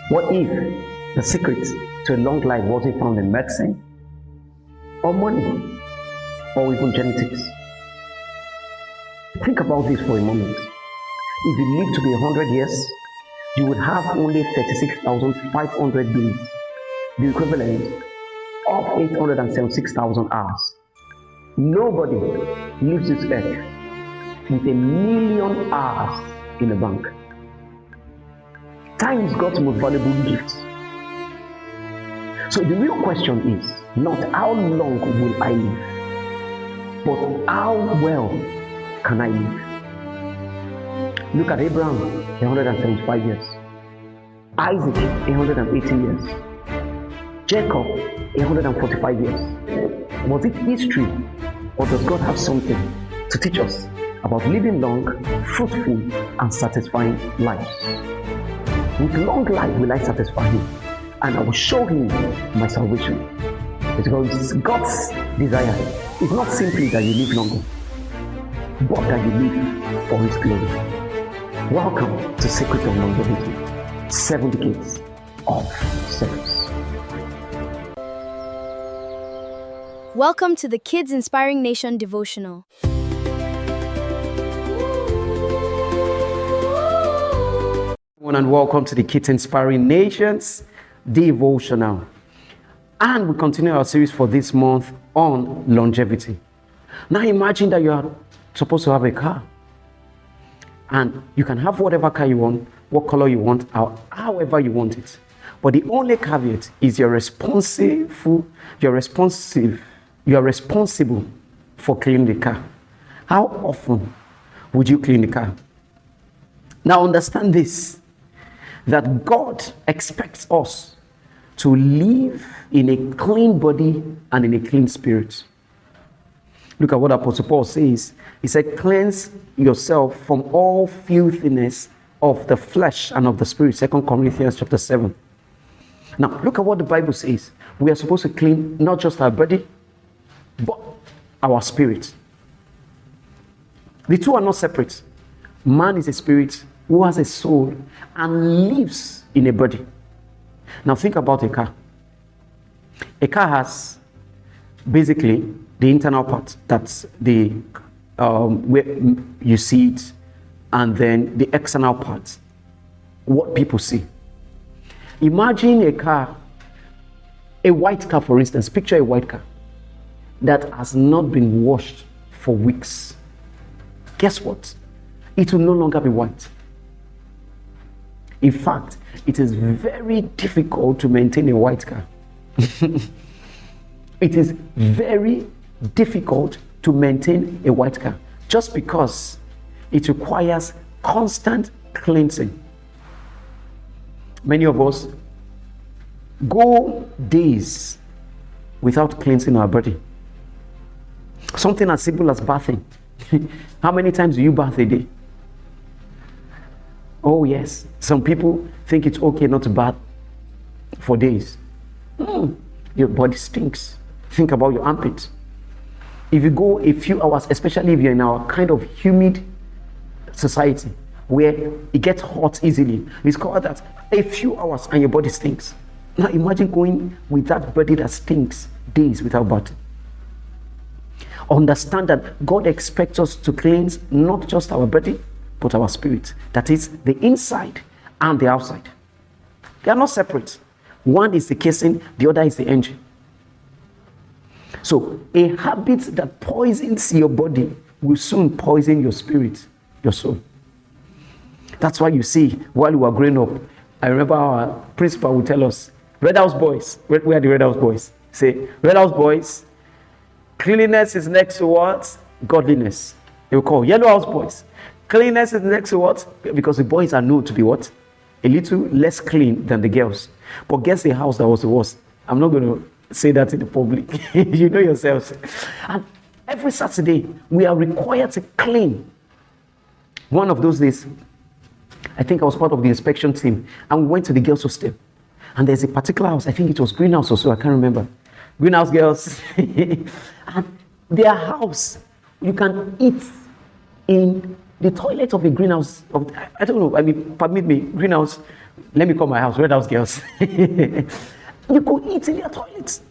What if the secret to a long life wasn't found in medicine, or money, or even genetics? Think about this for a moment. If you live to be 100 years, you would have only 36,500 days, the equivalent of 876,000 hours. Nobody leaves this earth with 1,000,000 hours in the bank. Time is God's most valuable gift. So the real question is not how long will I live, but how well can I live? Look at Abraham, 175 years. Isaac, 180 years. Jacob, 145 years. Was it history, or does God have something to teach us about living long, fruitful, and satisfying lives? With long life will I satisfy him, and I will show him my salvation. Because God's desire is not simply that you live longer, but that you live for his glory. Welcome to Secret of Longevity, 7 Decades of Service. Welcome to the Kids Inspiring Nation devotional. And welcome to the Kids Inspiring Nations devotional. And we continue our series for this month on longevity. Now imagine that you are supposed to have a car. And you can have whatever car you want, what color you want, or however you want it. But the only caveat is you're responsible for cleaning the car. How often would you clean the car? Now understand this, that God expects us to live in a clean body and in a clean spirit. Look at what Apostle Paul says. He said, cleanse yourself from all filthiness of the flesh and of the spirit. 2 Corinthians chapter 7. Now, look at what the Bible says. We are supposed to clean not just our body, but our spirit. The two are not separate. Man is a spirit who has a soul and lives in a body. Now, think about a car. A car has basically the internal part, that's the where you see it, and then the external part, what people see. Imagine a car, a white car, for instance. Picture a white car that has not been washed for weeks. Guess what? It will no longer be white. In fact, it is very difficult to maintain a white car. It is very difficult to maintain a white car just because it requires constant cleansing. Many of us go days without cleansing our body. Something as simple as bathing. How many times do you bath a day? Oh yes, some people think it's okay not to bath for days. Your body stinks. Think about your armpits. If you go a few hours, especially if you're in our kind of humid society where it gets hot easily, it's called that a few hours and your body stinks. Now imagine going with that body that stinks days without bathing. Understand that God expects us to cleanse not just our body, but our spirit. That is the inside and the outside. They are not separate. One is the casing, the other is the engine. So a habit that poisons your body will soon poison your spirit, your soul. That's why you see, while we were growing up, I remember our principal would tell us, Red House boys, where are the Red House boys? Say, Red House boys, cleanliness is next to what? Godliness. They will call Yellow House boys. Cleanliness is next to what? Because the boys are known to be what? A little less clean than the girls. But guess the house that was the worst? I'm not going to say that in the public. You know yourselves. And every Saturday, we are required to clean. One of those days, I think I was part of the inspection team, and we went to the girls' hostel. And there's a particular house, I think it was Greenhouse or so, I can't remember. Greenhouse girls. And their house, you can eat in The toilet of a greenhouse, I don't know, I mean, permit me, greenhouse, let me call my house, red house girls. You go eat in their toilets.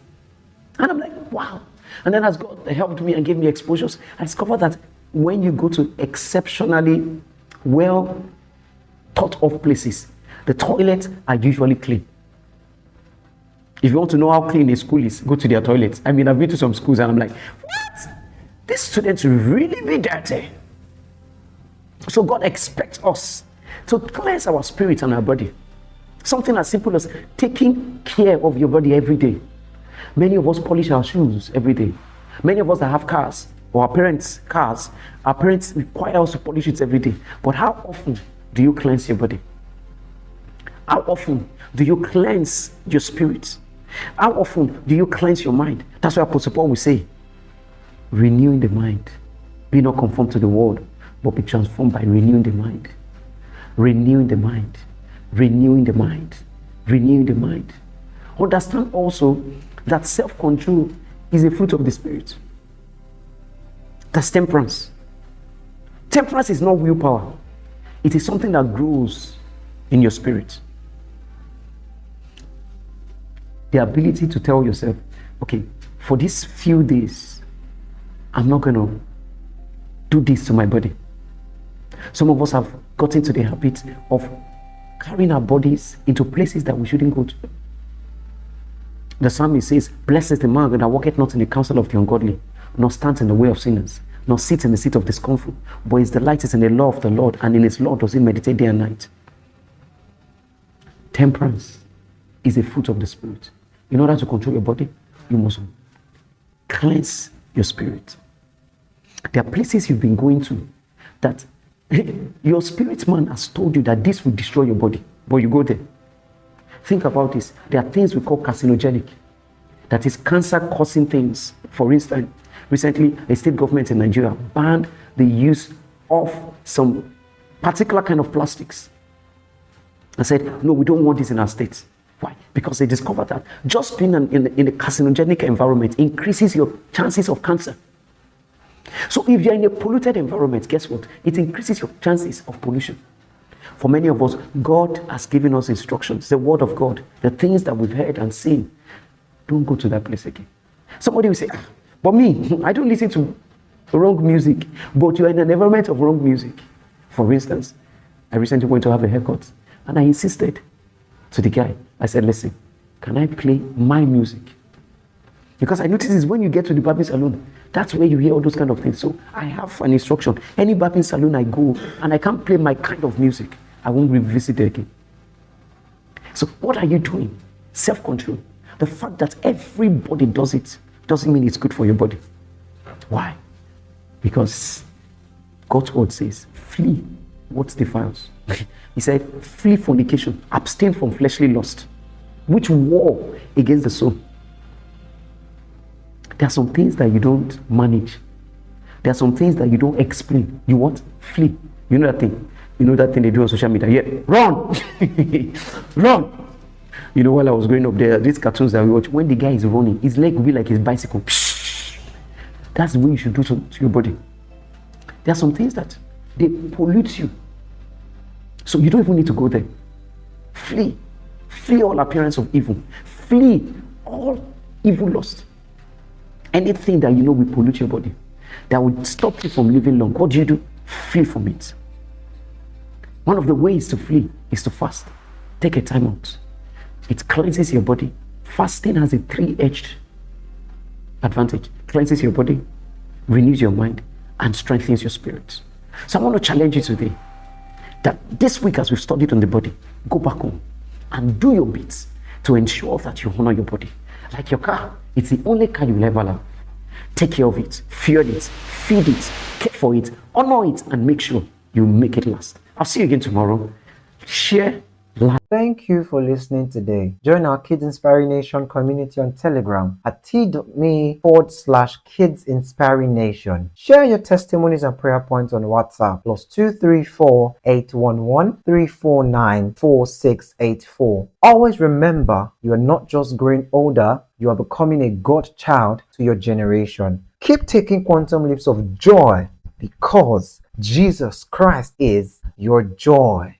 And I'm like, wow. And then as God helped me and gave me exposures, I discovered that when you go to exceptionally well thought of places, the toilets are usually clean. If you want to know how clean a school is, go to their toilets. I mean, I've been to some schools and I'm like, what? These students really be dirty. So God expects us to cleanse our spirit and our body. Something as simple as taking care of your body every day. Many of us polish our shoes every day. Many of us that have cars, or our parents' cars, our parents require us to polish it every day. But how often do you cleanse your body? How often do you cleanse your spirit? How often do you cleanse your mind? That's why Apostle Paul will say, renewing the mind. Be not conformed to the world, but be transformed by renewing the mind. Renewing the mind. Renewing the mind. Renewing the mind. Understand also that self-control is a fruit of the Spirit. That's temperance. Temperance is not willpower. It is something that grows in your spirit. The ability to tell yourself, okay, for these few days, I'm not going to do this to my body. Some of us have gotten to the habit of carrying our bodies into places that we shouldn't go to. The psalmist says, blessed is the man that walketh not in the counsel of the ungodly, nor stands in the way of sinners, nor sits in the seat of discomfort, but his delight is in the law of the Lord, and in his law does he meditate day and night. Temperance is a fruit of the Spirit. In order to control your body, you must cleanse your spirit. There are places you've been going to that your spirit man has told you that this will destroy your body, but you go there. Think about this. There are things we call carcinogenic, that is cancer-causing things. For instance, recently a state government in Nigeria banned the use of some particular kind of plastics and said, no, we don't want this in our state. Why? Because they discovered that just being in a carcinogenic environment increases your chances of cancer. So if you're in a polluted environment, guess what? It increases your chances of pollution. For many of us, God has given us instructions, the word of God, the things that we've heard and seen. Don't go to that place again. Somebody will say, but me, I don't listen to wrong music, but you're in an environment of wrong music. For instance, I recently went to have a haircut and I insisted to the guy. I said, listen, can I play my music? Because I noticed is when you get to the barbing salon, that's where you hear all those kind of things. So I have an instruction. Any barbing salon I go and I can't play my kind of music, I won't revisit it again. So what are you doing? Self-control. The fact that everybody does it doesn't mean it's good for your body. Why? Because God's word says, flee what defiles. He said, flee fornication, abstain from fleshly lust, which war against the soul. There are some things that you don't manage. There are some things that you don't explain. You what? Flee. You know that thing? You know that thing they do on social media? Yeah, run! Run! You know, while I was growing up, there are these cartoons that we watch. When the guy is running, his leg will be like his bicycle. That's the way you should do to your body. There are some things that they pollute you. So you don't even need to go there. Flee. Flee all appearance of evil. Flee all evil lust. Anything that you know will pollute your body, that will stop you from living long, what do? Flee from it. One of the ways to flee is to fast. Take a time out. It cleanses your body. Fasting has a three-edged advantage. Cleanses your body, renews your mind, and strengthens your spirit. So I want to challenge you today that this week, as we've studied on the body, go back home and do your bits to ensure that you honor your body. Like your car, it's the only car you'll ever have. Take care of it, fuel it, feed it, care for it, honor it, and make sure you make it last. I'll see you again tomorrow. Share. Thank you for listening today. Join our Kids Inspiring Nation community on Telegram at t.me/Kids Inspiring Nation. Share your testimonies and prayer points on WhatsApp +234 811 349 4684. Always remember, you are not just growing older, you are becoming a God child to your generation. Keep taking quantum leaps of joy because Jesus Christ is your joy.